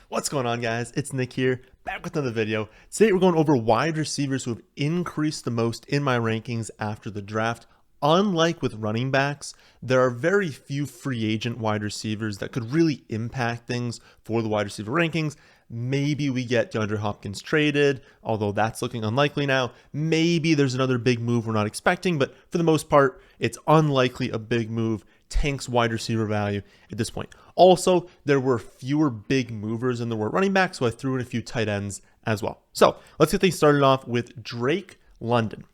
What's going on, guys? It's Nick here, back with another video. Today we're going over wide receivers who have increased the most in my rankings after the draft. Unlike with running backs, there are very few free agent wide receivers that could really impact things for the wide receiver rankings. Maybe we get DeAndre Hopkins traded, although that's looking unlikely now. Maybe there's another big move we're not expecting, but for the most part, it's unlikely a big move tanks wide receiver value at this point. Also, there were fewer big movers than there were running backs, so I threw in a few tight ends as well. So let's get things started off with Drake London.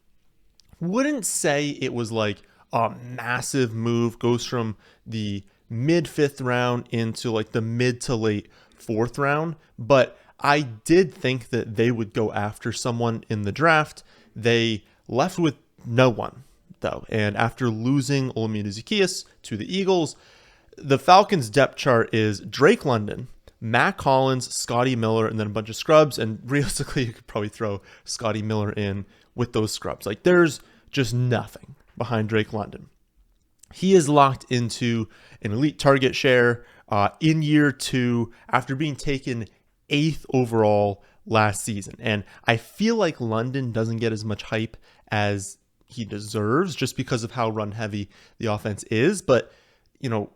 Wouldn't say it was like a massive move, goes from the mid 5th round into like the mid to late 4th round, but I did think that they would go after someone in the draft. They left with no one, though, and after losing Olamide Zaccheaus to the Eagles, the Falcons depth chart is Drake London, Matt Collins, Scotty Miller, and then a bunch of scrubs, and realistically you could probably throw Scotty Miller in with those scrubs. Like, there's just nothing behind Drake London. He is locked into an elite target share in year 2 after being taken 8th overall last season, and I feel like London doesn't get as much hype as he deserves just because of how run heavy the offense is. But, you know,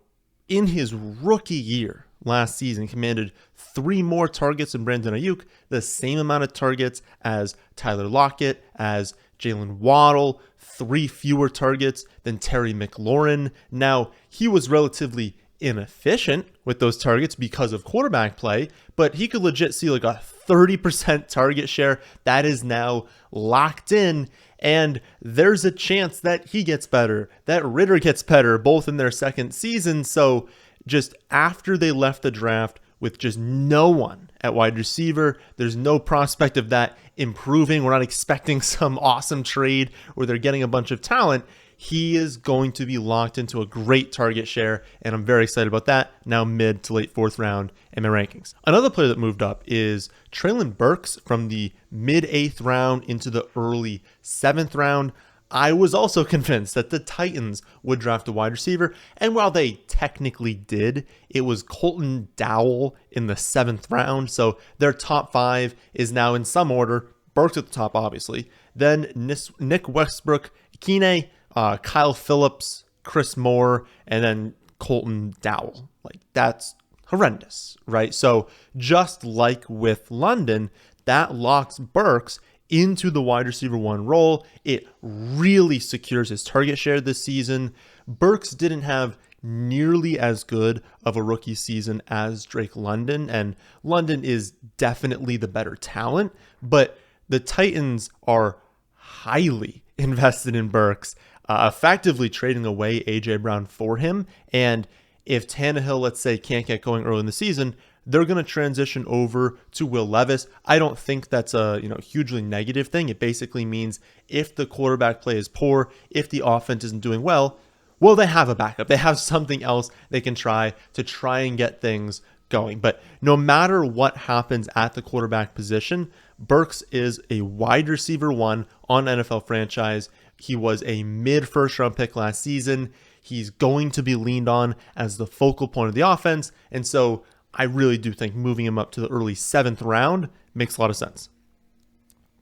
in his rookie year last season, commanded 3 more targets than Brandon Ayuk, the same amount of targets as Tyler Lockett, as Jalen Waddle, 3 fewer targets than Terry McLaurin. Now, he was relatively inefficient with those targets because of quarterback play, but he could legit see like a 30% target share that is now locked in. And there's a chance that he gets better, that Ritter gets better, both in their second season. So just after they left the draft with just no one at wide receiver, there's no prospect of that improving. We're not expecting some awesome trade where they're getting a bunch of talent. He is going to be locked into a great target share, and I'm very excited about that, now mid to late 4th round in my rankings. Another player that moved up is Treylon Burks from the mid 8th round into the early 7th round. I was also convinced that the Titans would draft a wide receiver, and while they technically did, it was Colton Dowell in the 7th round, so their top 5 is now in some order. Burks at the top, obviously. Then Nick Westbrook, Kine, Kyle Phillips, Chris Moore, and then Colton Dowell. Like, that's horrendous, right? So just like with London, that locks Burks into the wide receiver 1 role. It really secures his target share this season. Burks didn't have nearly as good of a rookie season as Drake London, and London is definitely the better talent, but the Titans are highly invested in Burks, effectively trading away A.J. Brown for him. And if Tannehill, let's say, can't get going early in the season, they're going to transition over to Will Levis. I don't think that's a hugely negative thing. It basically means if the quarterback play is poor, if the offense isn't doing well, they have a backup. They have something else they can try and get things going. But no matter what happens at the quarterback position, Burks is a wide receiver 1 on NFL franchise. He was a mid 1st round pick last season. He's going to be leaned on as the focal point of the offense. And so I really do think moving him up to the early 7th round makes a lot of sense.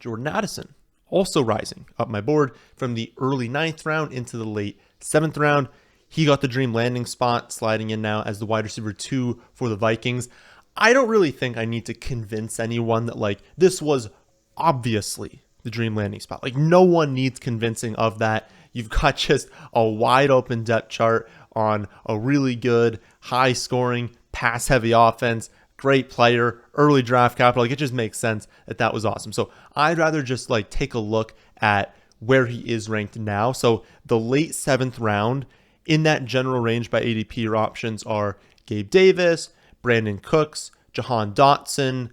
Jordan Addison also rising up my board from the early 9th round into the late 7th round. He got the dream landing spot, sliding in now as the wide receiver 2 for the Vikings. I don't really think I need to convince anyone that like this was obviously the dream landing spot. Like, no one needs convincing of that. You've got just a wide open depth chart on a really good, high scoring, pass heavy offense, great player, early draft capital. Like, it just makes sense that was awesome. So I'd rather just like take a look at where he is ranked now. So the late 7th round, in that general range by ADP, your options are Gabe Davis, Brandon Cooks, Jahan Dotson,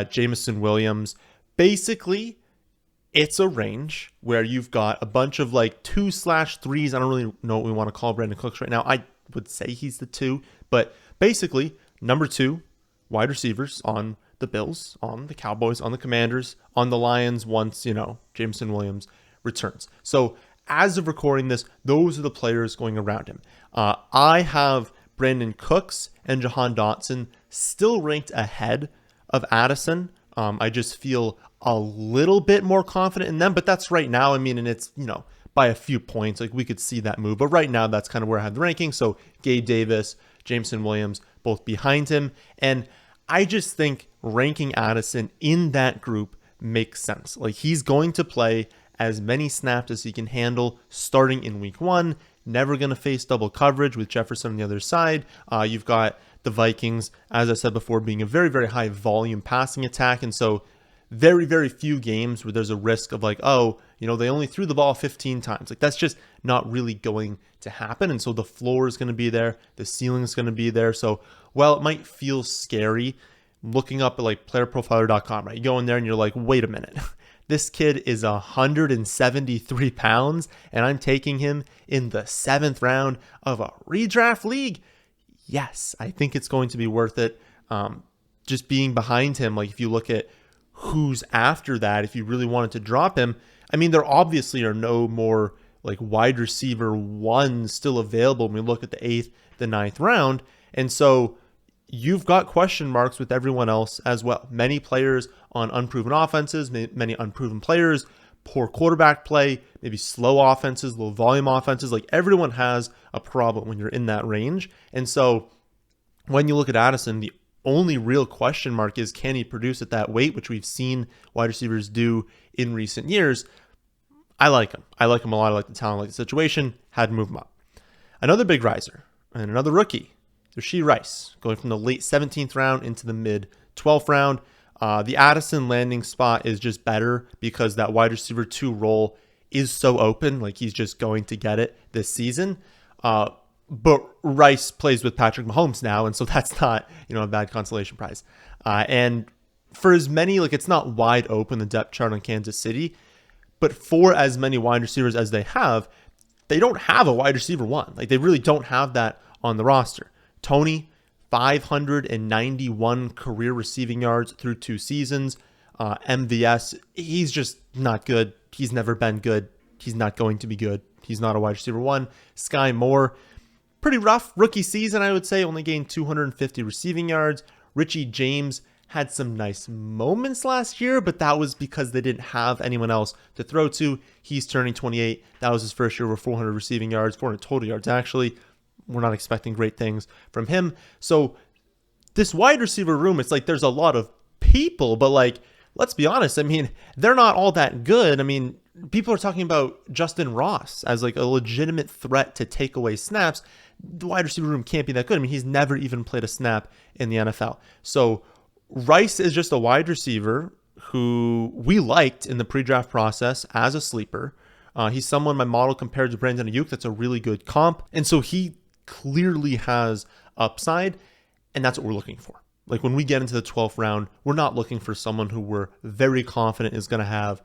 Jameson Williams. Basically, it's a range where you've got a bunch of like 2/3s. I don't really know what we want to call Brandon Cooks right now. I would say he's the 2, but basically number 2 wide receivers on the Bills, on the Cowboys, on the Commanders, on the Lions once, Jameson Williams returns. So as of recording this, those are the players going around him. I have Brandon Cooks and Juwan Johnson still ranked ahead of Addison. I just feel a little bit more confident in them, but that's right now. I mean, and it's, by a few points, like we could see that move. But right now, that's kind of where I have the ranking. So Gabe Davis, Jameson Williams, both behind him. And I just think ranking Addison in that group makes sense. Like he's going to play as many snaps as he can handle starting in week 1. Never going to face double coverage with Jefferson on the other side. You've got the Vikings, as I said before, being a very, very high volume passing attack. And so very, very few games where there's a risk of like, they only threw the ball 15 times. Like that's just not really going to happen. And so the floor is going to be there. The ceiling is going to be there. So while it might feel scary looking up at like playerprofiler.com, right? You go in there and you're like, wait a minute. This kid is 173 pounds and I'm taking him in the 7th round of a redraft league. Yes, I think it's going to be worth it. Just being behind him, like if you look at who's after that, if you really wanted to drop him, I mean, there obviously are no more like wide receiver ones still available when we look at the 8th, the 9th round. And so you've got question marks with everyone else as well. Many players on unproven offenses, many unproven players, poor quarterback play, maybe slow offenses, low volume offenses. Like everyone has a problem when you're in that range. And so when you look at Addison, the only real question mark is, can he produce at that weight, which we've seen wide receivers do in recent years. I like him. I like him a lot. I like the talent, I like the situation. Had to move him up. Another big riser and another rookie, Rashee Rice, going from the late 17th round into the mid 12th round. The Addison landing spot is just better because that wide receiver 2 role is so open. Like he's just going to get it this season. But Rice plays with Patrick Mahomes now, and so that's not, a bad consolation prize. And for as many, like it's not wide open, the depth chart on Kansas City, but for as many wide receivers as they have, they don't have a wide receiver 1. Like they really don't have that on the roster. Tony, 591 career receiving yards through 2 seasons. MVS, he's just not good. He's never been good. He's not going to be good. He's not a wide receiver 1. Sky Moore, pretty rough rookie season, I would say. Only gained 250 receiving yards. Richie James had some nice moments last year, but that was because they didn't have anyone else to throw to. He's turning 28. That was his first year with 400 receiving yards, 400 total yards actually. We're not expecting great things from him. So this wide receiver room, it's like there's a lot of people, but like, let's be honest. I mean, they're not all that good. I mean, people are talking about Justin Ross as like a legitimate threat to take away snaps. The wide receiver room can't be that good. I mean, he's never even played a snap in the NFL. So Rice is just a wide receiver who we liked in the pre-draft process as a sleeper. He's someone my model compared to Brandon Ayuk. That's a really good comp. And so he clearly has upside, and that's what we're looking for. Like when we get into the 12th round, we're not looking for someone who we're very confident is going to have,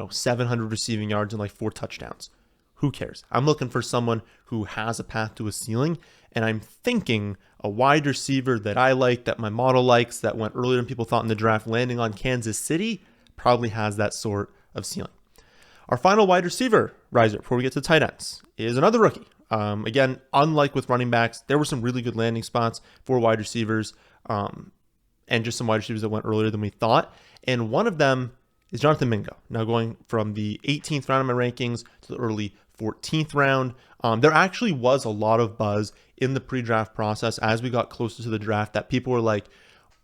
700 receiving yards and like 4 touchdowns. Who cares? I'm looking for someone who has a path to a ceiling, and I'm thinking a wide receiver that I like, that my model likes, that went earlier than people thought in the draft, landing on Kansas City, probably has that sort of ceiling. Our final wide receiver riser before we get to tight ends is another rookie. Again, unlike with running backs, there were some really good landing spots for wide receivers and just some wide receivers that went earlier than we thought. And one of them is Jonathan Mingo, now going from the 18th round of my rankings to the early 14th round. There actually was a lot of buzz in the pre-draft process as we got closer to the draft that people were like,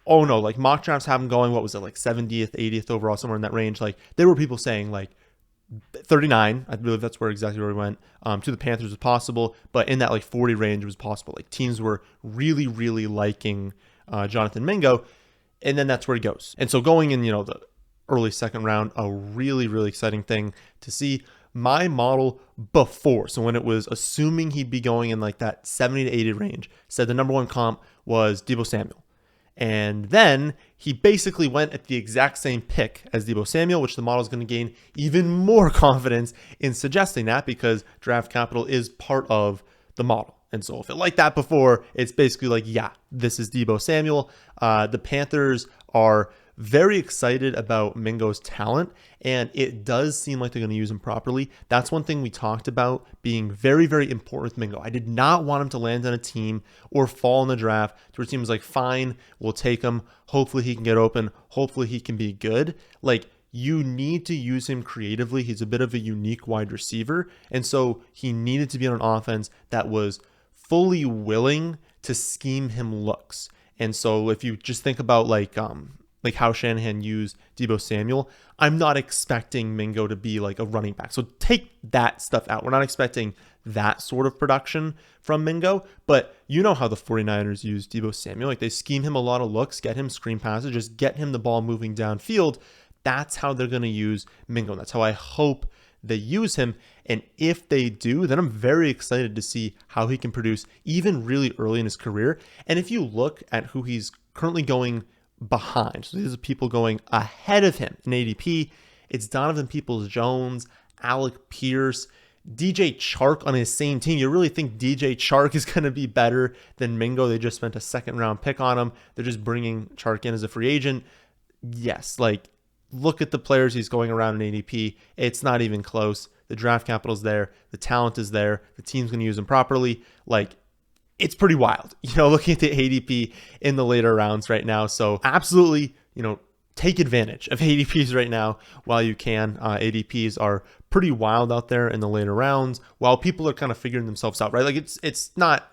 oh no, like mock drafts have him going, what was it, like 70th, 80th overall, somewhere in that range. Like there were people saying like 39, I believe that's exactly where we went, to the Panthers was possible, but in that like 40 range was possible. Like teams were really, really liking Jonathan Mingo, and then that's where he goes. And so going in, the early 2nd round, a really, really exciting thing to see. My model before, so when it was assuming he'd be going in like that 70 to 80 range, said the number 1 comp was Deebo Samuel. And then he basically went at the exact same pick as Deebo Samuel, which the model is going to gain even more confidence in suggesting that because draft capital is part of the model. And so if it liked that before, it's basically like, yeah, this is Deebo Samuel. The Panthers are very excited about Mingo's talent, and it does seem like they're going to use him properly. That's one thing we talked about being very, very important with Mingo. I did not want him to land on a team or fall in the draft where a team was like, fine, we'll take him. Hopefully he can get open. Hopefully he can be good. Like, you need to use him creatively. He's a bit of a unique wide receiver. And so he needed to be on an offense that was fully willing to scheme him looks. And so if you just think about like how Shanahan used Deebo Samuel, I'm not expecting Mingo to be like a running back. So take that stuff out. We're not expecting that sort of production from Mingo, but you know how the 49ers use Deebo Samuel. Like, they scheme him a lot of looks, get him screen passes, just get him the ball moving downfield. That's how they're going to use Mingo. That's how I hope they use him. And if they do, then I'm very excited to see how he can produce even really early in his career. And if you look at who he's currently going behind, so these are people going ahead of him in ADP, it's Donovan Peoples-Jones, Alec Pierce, DJ Chark on his same team. You really think DJ Chark is going to be better than Mingo? They just spent a second-round pick on him. They're just bringing Chark in as a free agent. Yes, like, look at the players he's going around in ADP. It's not even close. The draft capital's there. The talent is there. The team's going to use him properly. Like, it's pretty wild, looking at the ADP in the later rounds right now. So absolutely, take advantage of ADPs right now while you can. ADPs are pretty wild out there in the later rounds while people are kind of figuring themselves out, right? Like, it's not,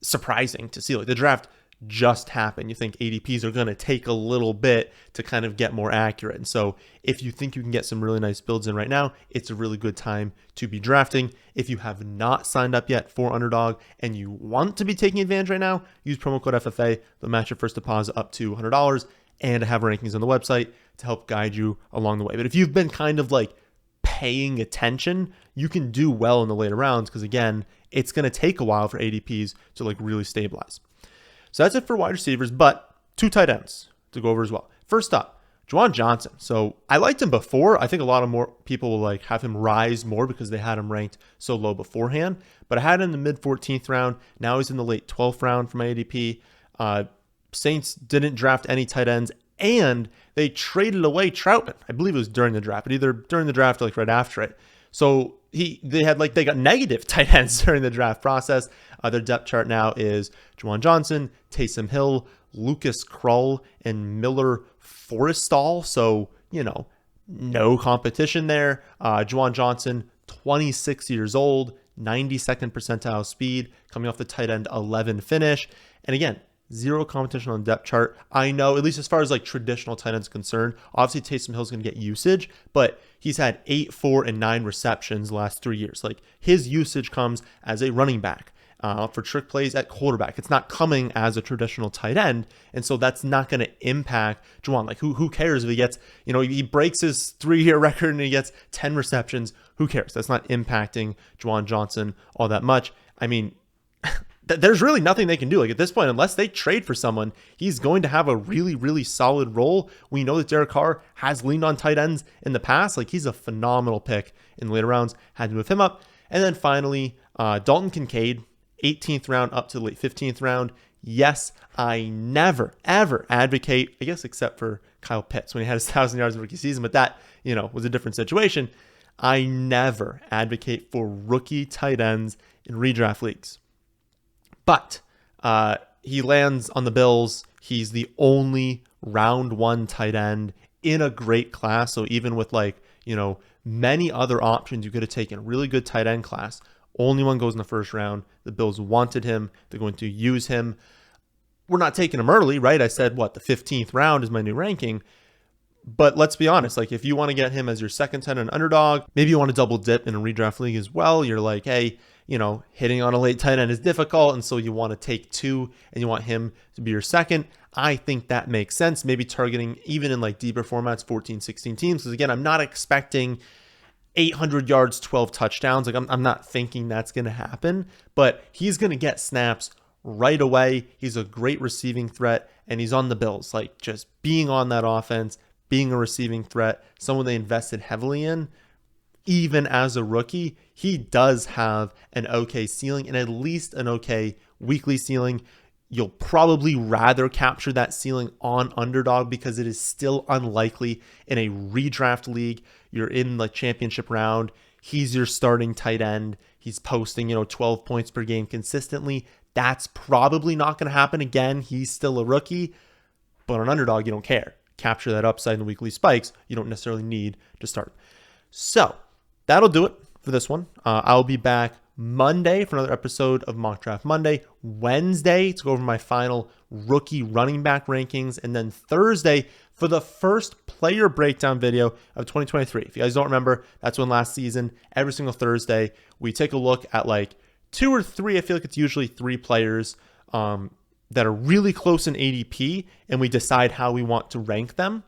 surprising to see. Like, the draft just happened. You think ADPs are going to take a little bit to kind of get more accurate. And so if you think you can get some really nice builds in right now, it's a really good time to be drafting. If you have not signed up yet for Underdog and you want to be taking advantage right now, use promo code FFA. They'll match your first deposit up to $100, and I have rankings on the website to help guide you along the way. But if you've been kind of like paying attention, you can do well in the later rounds because, again, it's going to take a while for ADPs to like really stabilize. So that's it for wide receivers, but 2 tight ends to go over as well. First up, Juwan Johnson. So I liked him before. I think a lot of more people will like have him rise more because they had him ranked so low beforehand. But I had him in the mid 14th round. Now he's in the late 12th round for my ADP. Saints didn't draft any tight ends, and they traded away Troutman. I believe it was during the draft, but either during the draft or like right after it. So they got negative tight ends during the draft process. Their depth chart now is Juwan Johnson, Taysom Hill, Lucas Krull, and Miller Forrestall. So, no competition there. Juwan Johnson, 26 years old, 92nd percentile speed, coming off the tight end 11 finish. And again, zero competition on the depth chart. I know, at least as far as like traditional tight ends concerned, obviously Taysom Hill's going to get usage, but he's had 8, 4, and 9 receptions the last 3 years. Like, his usage comes as a running back. For trick plays at quarterback. It's not coming as a traditional tight end. And so that's not going to impact Juwan. Like, who cares if he gets, he breaks his 3-year record and he gets 10 receptions. Who cares? That's not impacting Juwan Johnson all that much. I mean, there's really nothing they can do. Like, at this point, unless they trade for someone, he's going to have a really, really solid role. We know that Derek Carr has leaned on tight ends in the past. Like, he's a phenomenal pick in the later rounds. Had to move him up. And then finally, Dalton Kincaid, 18th round up to the late 15th round. Yes, I never, ever advocate, I guess except for Kyle Pitts when he had his 1,000 yards in rookie season, but that, was a different situation. I never advocate for rookie tight ends in redraft leagues. But he lands on the Bills. He's the only round 1 tight end in a great class. So even with many other options you could have taken, really good tight end class, only one goes in the first round. The Bills wanted him. They're going to use him. We're not taking him early, right? I said, the 15th round is my new ranking. But let's be honest, like, if you want to get him as your second tight end Underdog, maybe you want to double dip in a redraft league as well. You're like, hey, hitting on a late tight end is difficult, and so you want to take 2 and you want him to be your second. I think that makes sense. Maybe targeting even in like deeper formats, 14, 16 teams. Because again, I'm not expecting 800 yards, 12 touchdowns. Like, I'm not thinking that's going to happen, but he's going to get snaps right away. He's a great receiving threat, and he's on the Bills. Like, just being on that offense, being a receiving threat, someone they invested heavily in, even as a rookie, he does have an okay ceiling and at least an okay weekly ceiling. You'll probably rather capture that ceiling on Underdog because it is still unlikely in a redraft league. You're in the championship round. He's your starting tight end. He's posting, 12 points per game consistently. That's probably not going to happen again. He's still a rookie. But on Underdog, you don't care. Capture that upside in the weekly spikes. You don't necessarily need to start. So that'll do it for this one. I'll be back Monday for another episode of Mock Draft Monday, Wednesday to go over my final rookie running back rankings, and then Thursday for the first player breakdown video of 2023. If you guys don't remember, that's when last season, every single Thursday, we take a look at like 2 or 3, I feel like it's usually 3 players that are really close in ADP, and we decide how we want to rank them.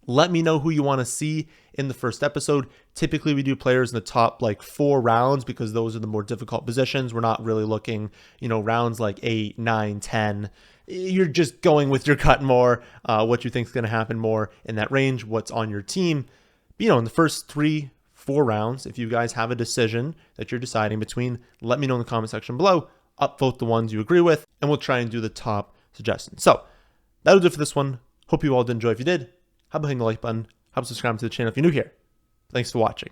Let me know who you want to see in the first episode. Typically, we do players in the top 4 rounds because those are the more difficult positions. We're not really looking, rounds like 8, 9, 10. You're just going with your cut more, what you think is going to happen more in that range, what's on your team. In the first 3, 4 rounds, if you guys have a decision that you're deciding between, let me know in the comment section below. Upvote the ones you agree with, and we'll try and do the top suggestions. So that'll do it for this one. Hope you all did enjoy. If you did, how about hitting the like button? How about subscribing to the channel if you're new here? Thanks for watching.